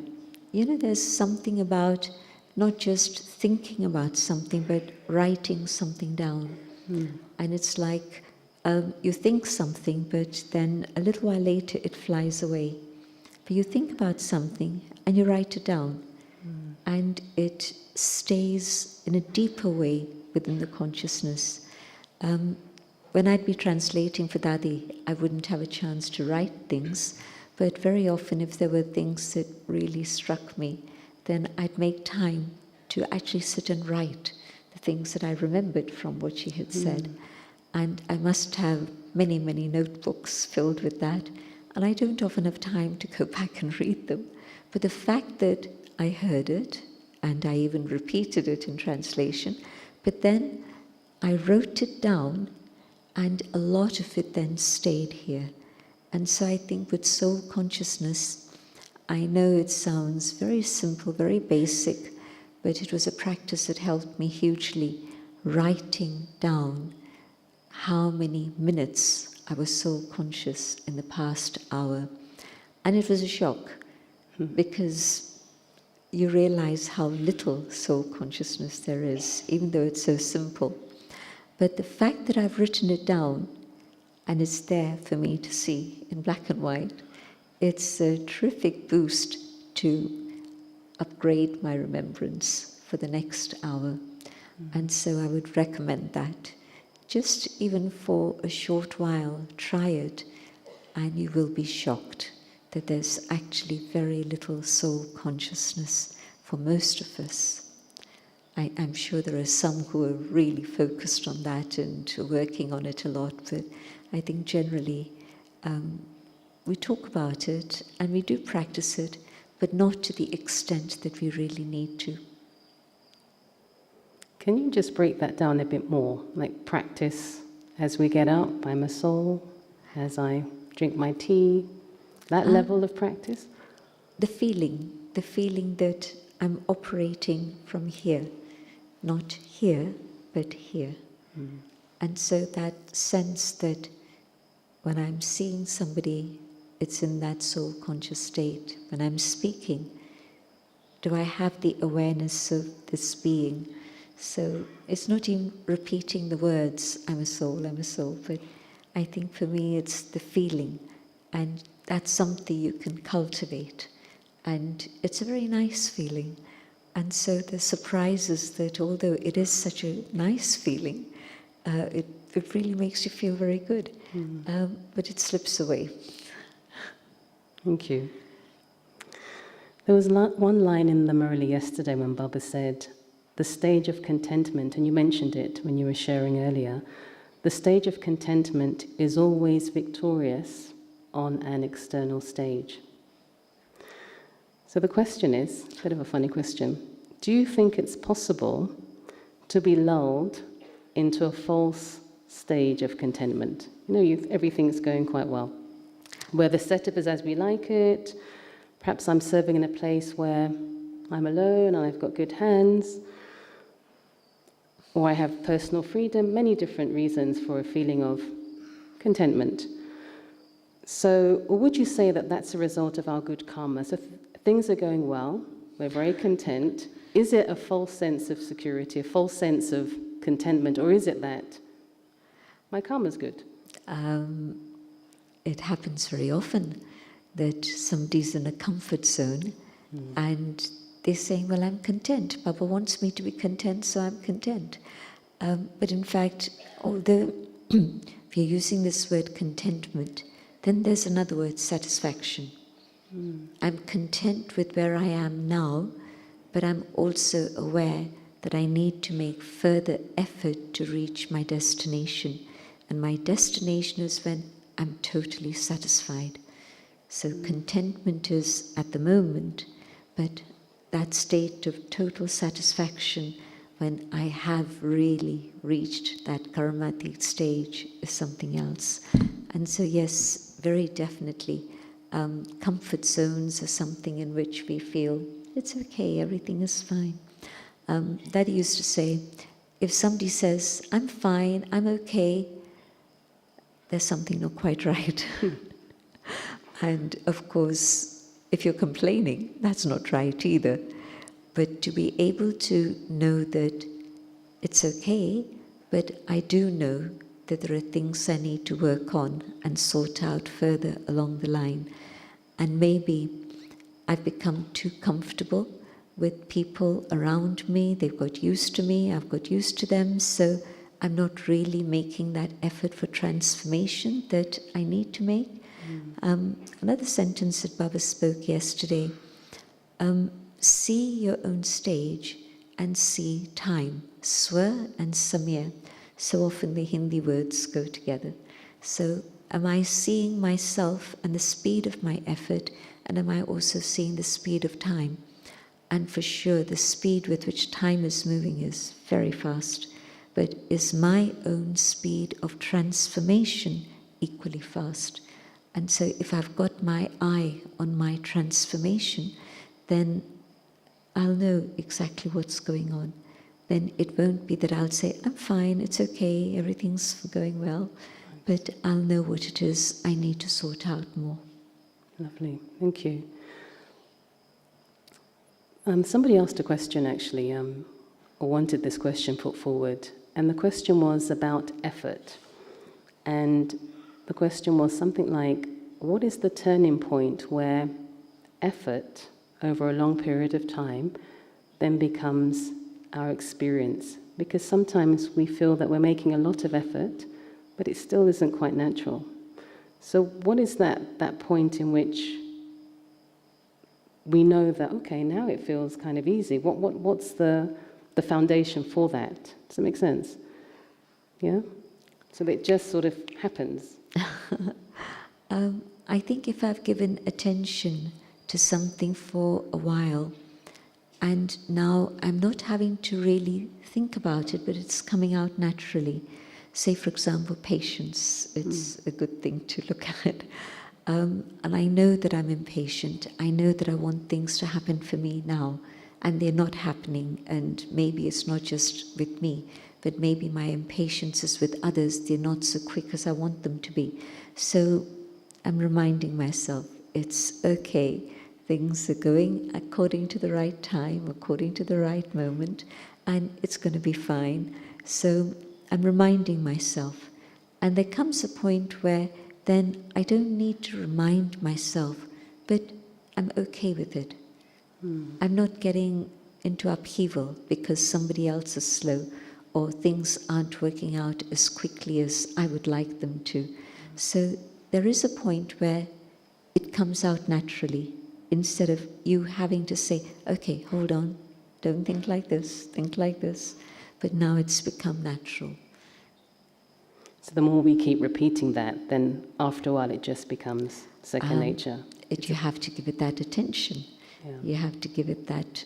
You know, there's something about not just thinking about something, but writing something down. And it's like you think something, but then a little while later it flies away. But you think about something and you write it down, and it stays in a deeper way within the consciousness. When I'd be translating for Dadi, I wouldn't have a chance to write things, but very often if there were things that really struck me, then I'd make time to actually sit and write the things that I remembered from what she had said. And I must have many, many notebooks filled with that. And I don't often have time to go back and read them. But the fact that I heard it, and I even repeated it in translation, but then I wrote it down, and a lot of it then stayed here. And so I think with soul consciousness, I know it sounds very simple, very basic, but it was a practice that helped me hugely, writing down how many minutes I was soul conscious in the past hour. And it was a shock, because you realize how little soul consciousness there is, even though it's so simple. But the fact that I've written it down, and it's there for me to see in black and white, it's a terrific boost to upgrade my remembrance for the next hour. And so I would recommend that. Just even for a short while, try it, and you will be shocked that there's actually very little soul consciousness for most of us. I'm sure there are some who are really focused on that and working on it a lot, but I think generally we talk about it and we do practice it, but not to the extent that we really need to. Can you just break that down a bit more? Like practice as we get up by my soul, as I drink my tea, that level of practice? The feeling that I'm operating from here, not here, but here. And so that sense that when I'm seeing somebody, it's in that soul conscious state. When I'm speaking, do I have the awareness of this being? So it's not even repeating the words, I'm a soul, but I think for me it's the feeling, and that's something you can cultivate. And it's a very nice feeling. And so the surprise is that although it is such a nice feeling, it really makes you feel very good, but it slips away. Thank you. There was one line in the Murli yesterday when Baba said, the stage of contentment, and you mentioned it when you were sharing earlier, the stage of contentment is always victorious on an external stage. So the question is, a bit of a funny question, do you think it's possible to be lulled into a false stage of contentment? You know, everything's going quite well, where the setup is as we like it, perhaps I'm serving in a place where I'm alone and I've got good hands, or I have personal freedom, many different reasons for a feeling of contentment. So, or would you say that that's a result of our good karma? So things are going well, we're very content. Is it a false sense of security, a false sense of contentment, or is it that my karma's good? It happens very often that somebody's in a comfort zone and they're saying, well, I'm content. Baba wants me to be content, so I'm content. But in fact, although if you're using this word contentment, then there's another word, satisfaction. I'm content with where I am now, but I'm also aware that I need to make further effort to reach my destination. And my destination is when I'm totally satisfied. So contentment is at the moment, but that state of total satisfaction when I have really reached that karmatic stage is something else. And so yes, very definitely, comfort zones are something in which we feel it's okay, everything is fine. Daddy used to say, if somebody says, I'm fine, I'm okay, there's something not quite right. And of course, if you're complaining, that's not right either. But to be able to know that it's okay, but I do know that there are things I need to work on and sort out further along the line. And maybe I've become too comfortable with people around me. They've got used to me, I've got used to them, so I'm not really making that effort for transformation that I need to make. Another sentence that Baba spoke yesterday, see your own stage and see time, swa and samya. So often the Hindi words go together. So am I seeing myself and the speed of my effort, and am I also seeing the speed of time? And for sure, the speed with which time is moving is very fast. But is my own speed of transformation equally fast? And so if I've got my eye on my transformation, then I'll know exactly what's going on. Then it won't be that I'll say, I'm fine, it's okay, everything's going well, but I'll know what it is I need to sort out more. Lovely, thank you. Somebody asked a question actually, or wanted this question put forward, and the question was about effort. And the question was something like, what is the turning point where effort over a long period of time then becomes our experience? Because sometimes we feel that we're making a lot of effort, but it still isn't quite natural. So what is that point in which we know that, okay, now it feels kind of easy? What's the the foundation for that. Does that make sense? Yeah? So that it just sort of happens. I think if I've given attention to something for a while, and now I'm not having to really think about it, but it's coming out naturally. Say, for example, patience. It's a good thing to look at. And I know that I'm impatient. I know that I want things to happen for me now, and they're not happening. And maybe it's not just with me, but maybe my impatience is with others. They're not so quick as I want them to be. So I'm reminding myself, it's okay. Things are going according to the right time, according to the right moment, and it's going to be fine. So I'm reminding myself. And there comes a point where then I don't need to remind myself, but I'm okay with it. I'm not getting into upheaval because somebody else is slow or things aren't working out as quickly as I would like them to. So there is a point where it comes out naturally, instead of you having to say, okay, hold on, don't think like this, think like this. But now it's become natural. So the more we keep repeating that, then after a while it just becomes second nature. You have to give it that attention. Yeah. You have to give it that,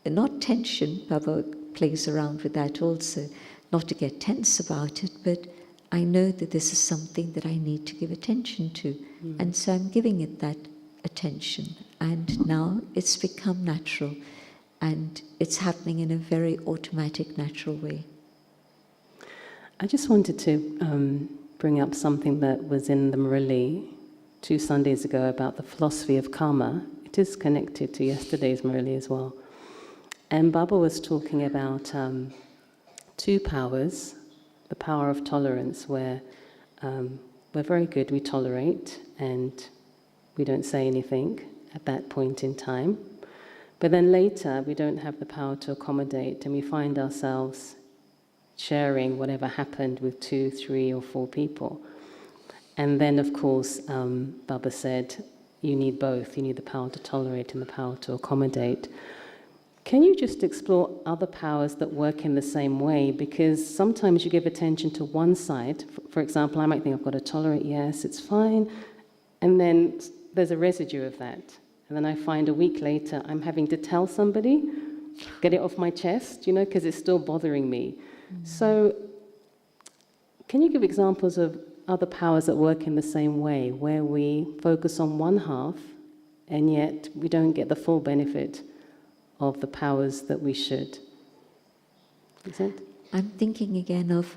not tension, Baba plays around with that also, not to get tense about it, but I know that this is something that I need to give attention to. And so I'm giving it that attention. And now it's become natural. And it's happening in a very automatic, natural way. I just wanted to bring up something that was in the Murli 2 Sundays ago about the philosophy of karma. It is connected to yesterday's Murli as well. And Baba was talking about 2 powers. The power of tolerance, where we're very good, we tolerate, and we don't say anything at that point in time. But then later, we don't have the power to accommodate, and we find ourselves sharing whatever happened with 2, 3, or 4 people. And then, of course, Baba said, you need both. You need the power to tolerate and the power to accommodate. Can you just explore other powers that work in the same way? Because sometimes you give attention to one side. For example, I might think I've got to tolerate, yes, it's fine. And then there's a residue of that. And then I find a week later I'm having to tell somebody, get it off my chest, because it's still bothering me. So can you give examples of other powers that work in the same way, where we focus on one half and yet we don't get the full benefit of the powers that we should? Is it? I'm thinking again of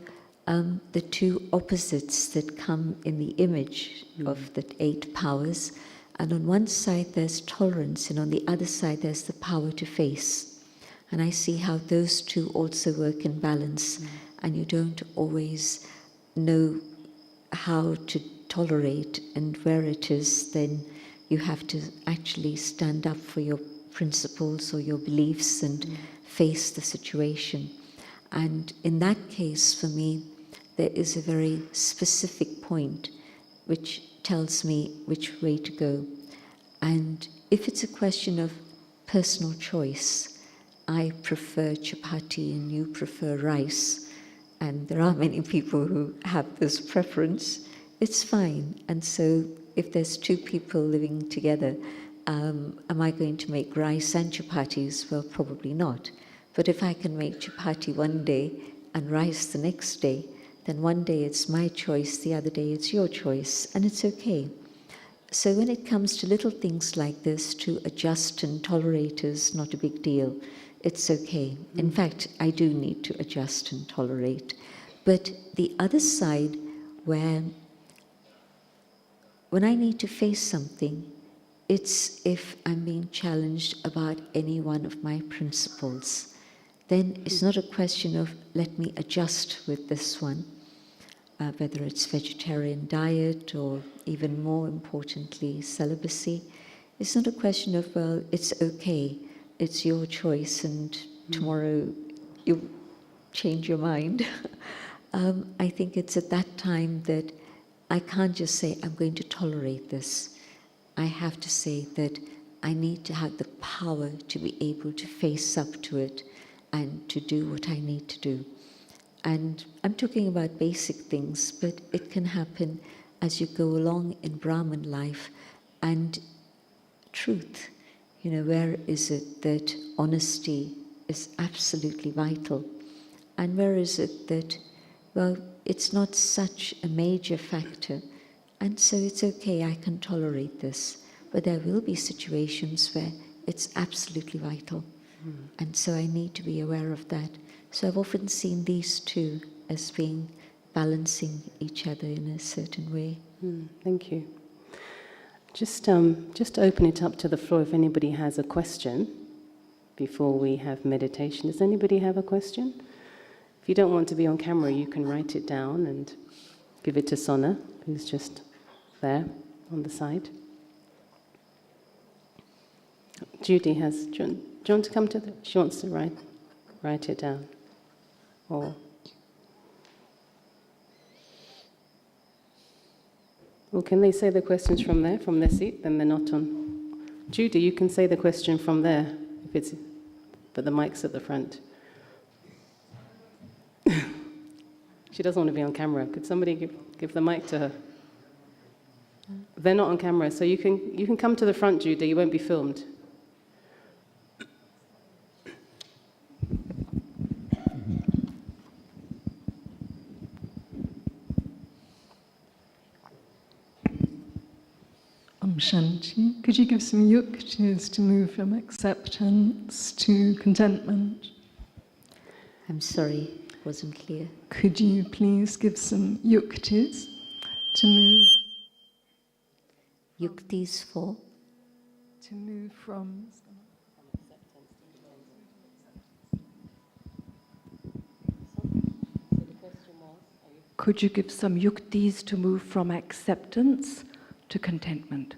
the 2 opposites that come in the image of the 8 powers. And on one side there's tolerance, and on the other side there's the power to face. And I see how those 2 also work in balance. And you don't always know how to tolerate, and where it is, then you have to actually stand up for your principles or your beliefs and face the situation. And in that case, for me, there is a very specific point which tells me which way to go. And if it's a question of personal choice, I prefer chapati and you prefer rice, and there are many people who have this preference, it's fine. And so if there's 2 people living together, am I going to make rice and chapatis? Well, probably not. But if I can make chapati one day and rice the next day, then one day it's my choice, the other day it's your choice, and it's okay. So when it comes to little things like this, to adjust and tolerate is not a big deal. It's okay. In fact, I do need to adjust and tolerate. But the other side, when I need to face something, it's if I'm being challenged about any one of my principles. Then it's not a question of, let me adjust with this one, whether it's vegetarian diet or even more importantly, celibacy. It's not a question of, well, it's okay, it's your choice, and tomorrow you change your mind. I think it's at that time that I can't just say, I'm going to tolerate this. I have to say that I need to have the power to be able to face up to it and to do what I need to do. And I'm talking about basic things, but it can happen as you go along in Brahman life. And truth, where is it that honesty is absolutely vital? And where is it that, well, it's not such a major factor, and so it's okay, I can tolerate this. But there will be situations where it's absolutely vital. And so I need to be aware of that. So I've often seen these two as being balancing each other in a certain way. Thank you. Just open it up to the floor if anybody has a question before we have meditation. Does anybody have a question? If you don't want to be on camera, you can write it down and give it to Sona, who's just there on the side. Judy has. Do you want to come to the? She wants to write it down, or can they say the questions from there, from their seat? Then they're not on. Judy, you can say the question from there if it's, but the mic's at the front. She doesn't want to be on camera. Could somebody give the mic to her? They're not on camera, so you can come to the front, Judy. You won't be filmed. Shanti, could you give some yuktis to move from acceptance to contentment? I'm sorry, wasn't clear. Could you please give some yuktis to move? Yuktis for? To move from... Could you give some yuktis to move from acceptance to contentment?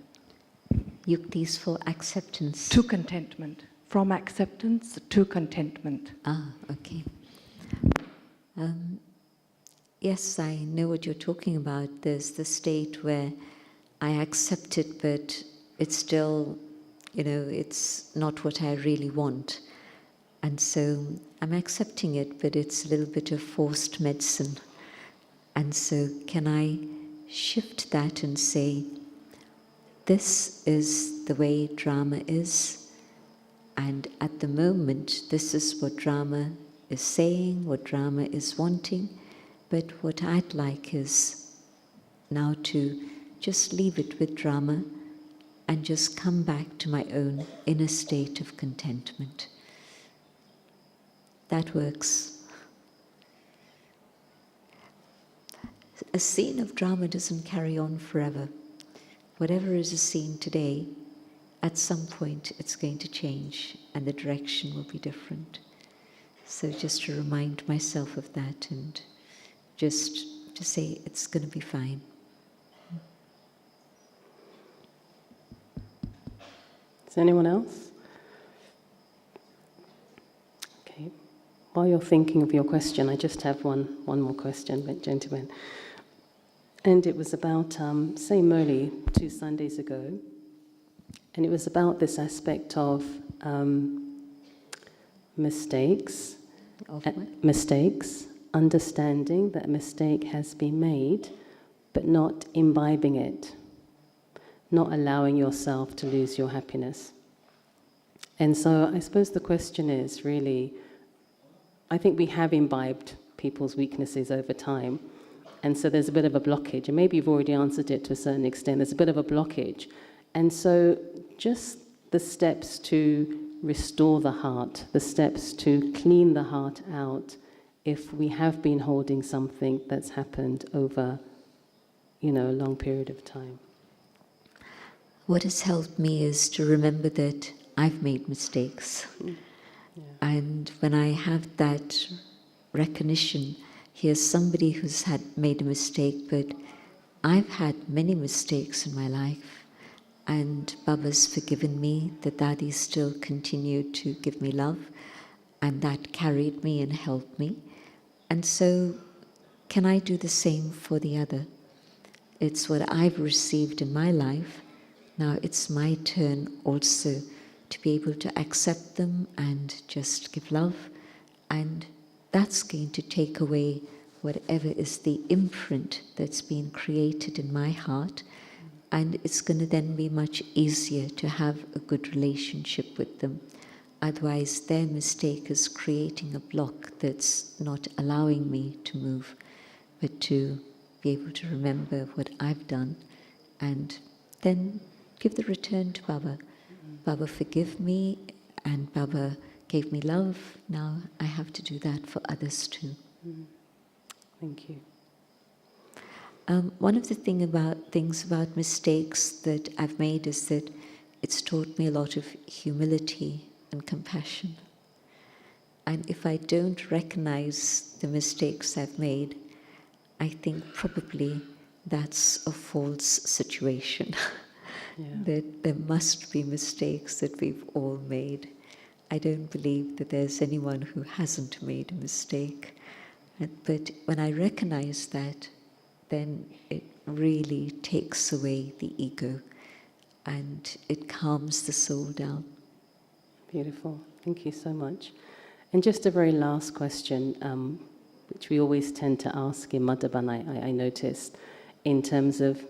Yuktis for acceptance. To contentment. From acceptance to contentment. Okay. Yes, I know what you're talking about. There's the state where I accept it, but it's still, it's not what I really want. And so I'm accepting it, but it's a little bit of forced medicine. And so can I shift that and say, this is the way drama is, and at the moment, this is what drama is saying, what drama is wanting, but what I'd like is now to just leave it with drama and just come back to my own inner state of contentment. That works. A scene of drama doesn't carry on forever. Whatever is a scene today, at some point it's going to change and the direction will be different. So just to remind myself of that and just to say it's going to be fine. Is there anyone else? Okay. While you're thinking of your question, I just have one more question, gentlemen. And it was about, say, Murli 2 Sundays ago. And it was about this aspect of mistakes. Of what? Mistakes, understanding that a mistake has been made, but not imbibing it, not allowing yourself to lose your happiness. And so I suppose the question is really, I think we have imbibed people's weaknesses over time. And so there's a bit of a blockage, and maybe you've already answered it to a certain extent. There's a bit of a blockage. And so just the steps to restore the heart, the steps to clean the heart out, if we have been holding something that's happened over, a long period of time. What has helped me is to remember that I've made mistakes. Yeah. And when I have that recognition, here's somebody who's made a mistake, but I've had many mistakes in my life. And Baba's forgiven me, the Dadis still continued to give me love, and that carried me and helped me. And so, can I do the same for the other? It's what I've received in my life. Now it's my turn also to be able to accept them and just give love And that's going to take away whatever is the imprint that's been created in my heart. And it's going to then be much easier to have a good relationship with them. Otherwise, their mistake is creating a block that's not allowing me to move, but to be able to remember what I've done and then give the return to Baba. Baba, forgive me, and Baba gave me love. Now I have to do that for others too. Thank you. One of the things about mistakes that I've made is that it's taught me a lot of humility and compassion. And if I don't recognize the mistakes I've made, I think probably that's a false situation. Yeah. That there must be mistakes that we've all made. I don't believe that there's anyone who hasn't made a mistake. But when I recognize that, then it really takes away the ego and it calms the soul down. Beautiful. Thank you so much. And just a very last question, which we always tend to ask in Madhaban, I noticed, in terms of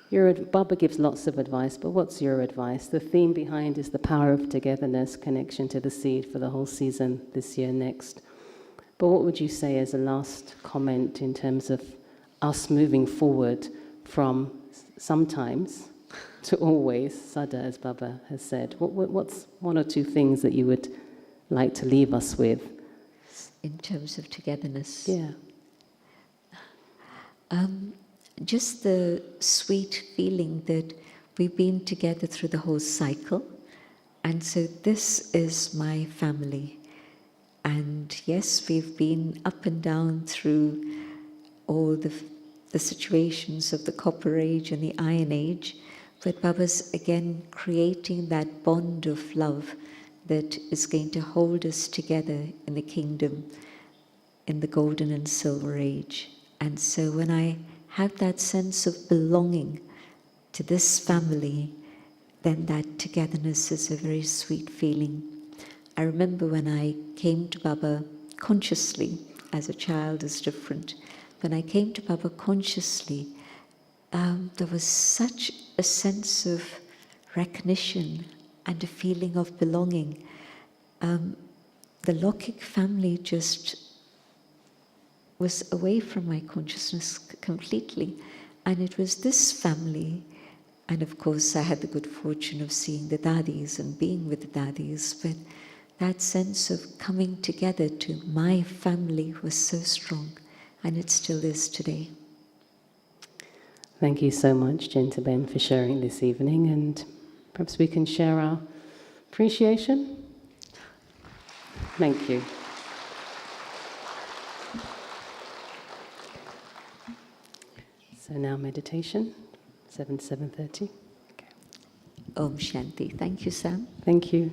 Baba gives lots of advice, but what's your advice? The theme behind is the power of togetherness, connection to the seed for the whole season, this year, next. But what would you say as a last comment in terms of us moving forward from sometimes to always, Sada, as Baba has said? What's one or two things that you would like to leave us with? In terms of togetherness? Yeah. Just the sweet feeling that we've been together through the whole cycle. And so this is my family. And yes, we've been up and down through all the situations of the Copper Age and the Iron Age, but Baba's again creating that bond of love that is going to hold us together in the kingdom, in the Golden and Silver Age. And so when I have that sense of belonging to this family, then that togetherness is a very sweet feeling. I remember when I came to Baba consciously, as a child is different. When I came to Baba consciously, there was such a sense of recognition and a feeling of belonging. The Lokik family just was away from my consciousness completely. And it was this family, and of course I had the good fortune of seeing the dadis and being with the dadis, but that sense of coming together to my family was so strong, and it still is today. Thank you so much, Genty, for sharing this evening, and perhaps we can share our appreciation. Thank you. So now meditation, 7:30. Okay. Om Shanti. Thank you, Sam. Thank you.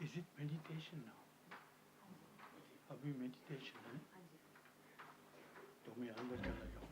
Is it meditation now? Are we meditation? तुम्हें अंदर चला जाओ.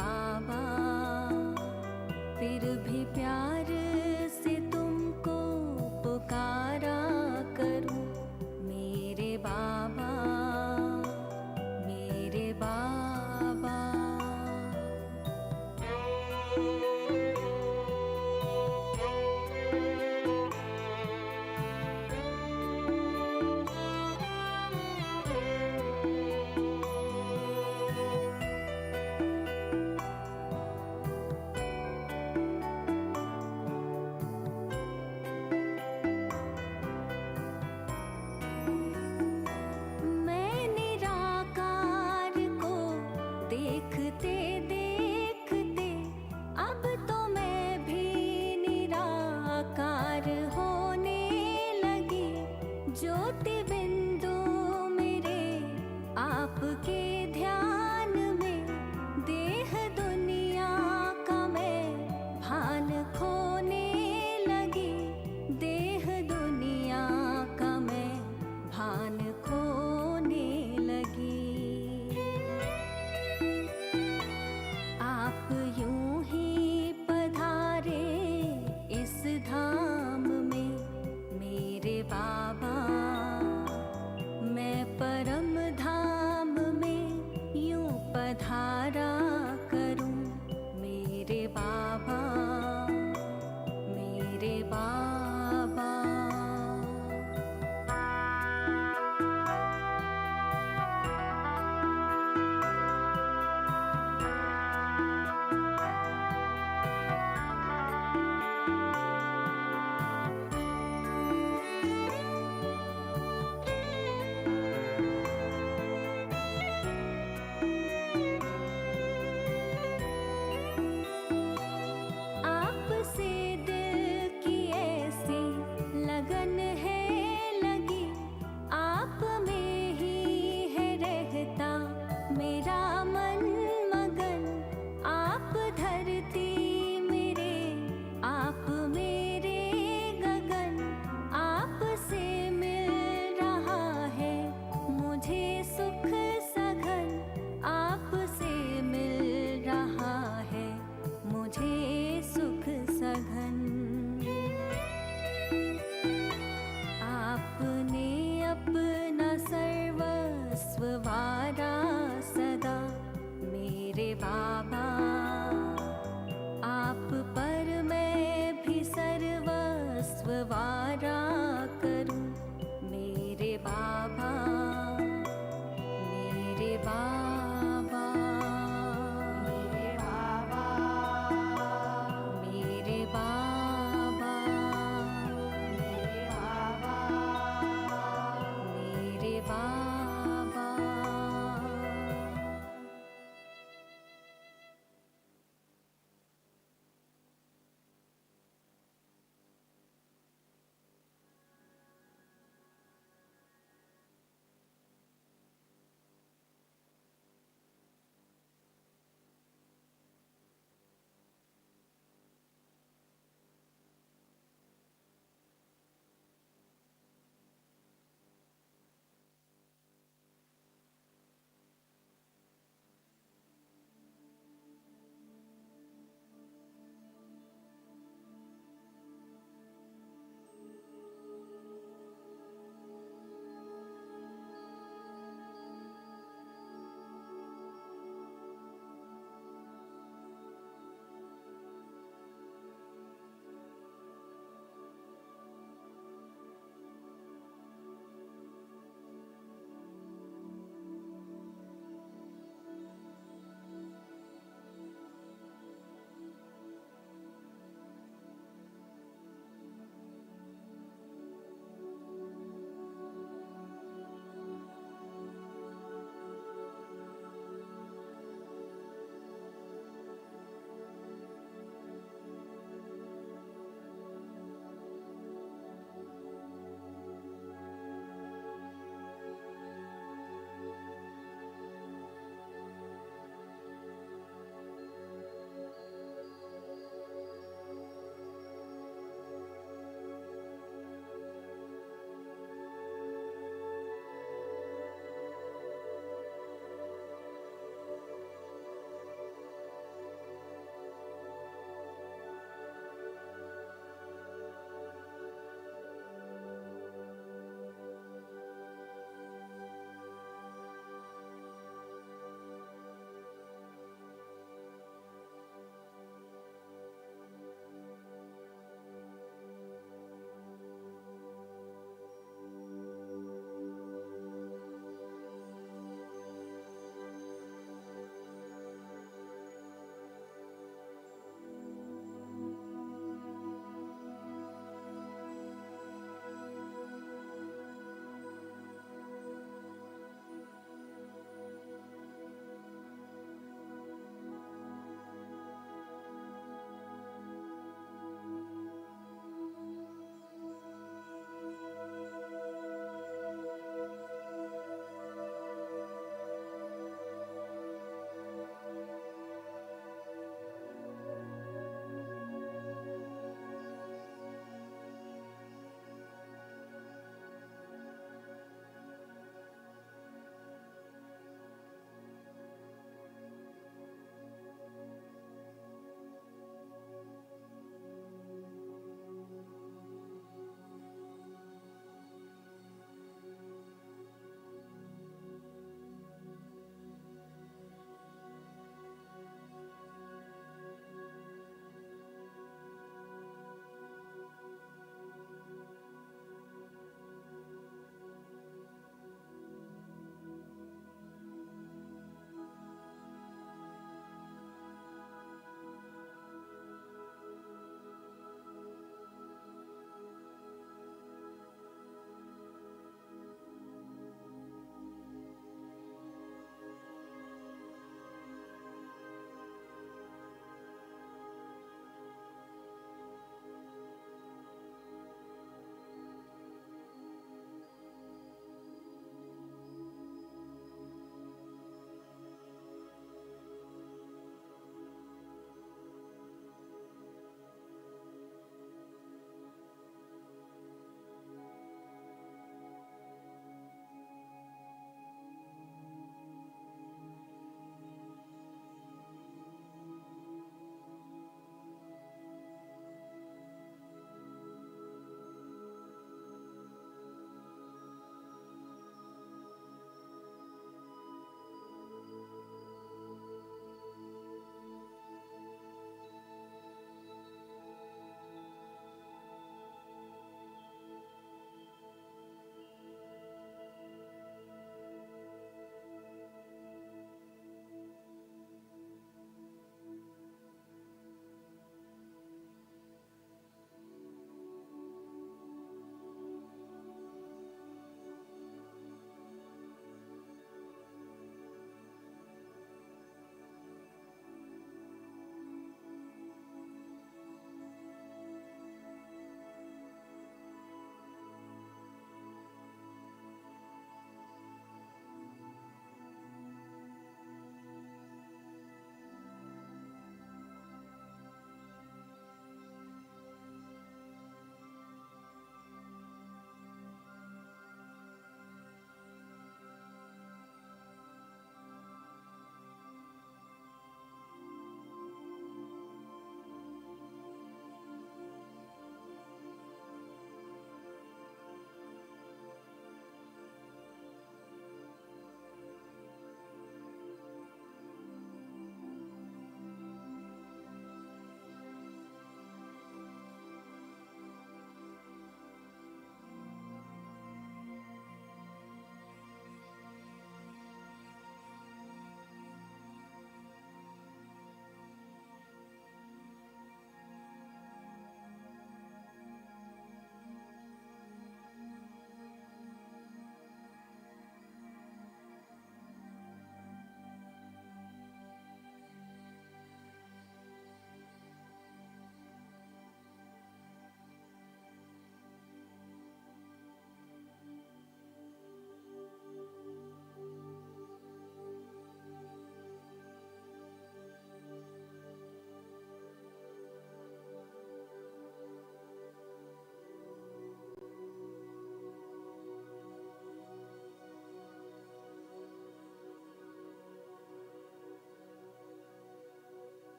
बाबा फिर भी प्यार से तुमको पुकारा करूं मेरे बाबा मेरे बाबा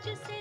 मुझसे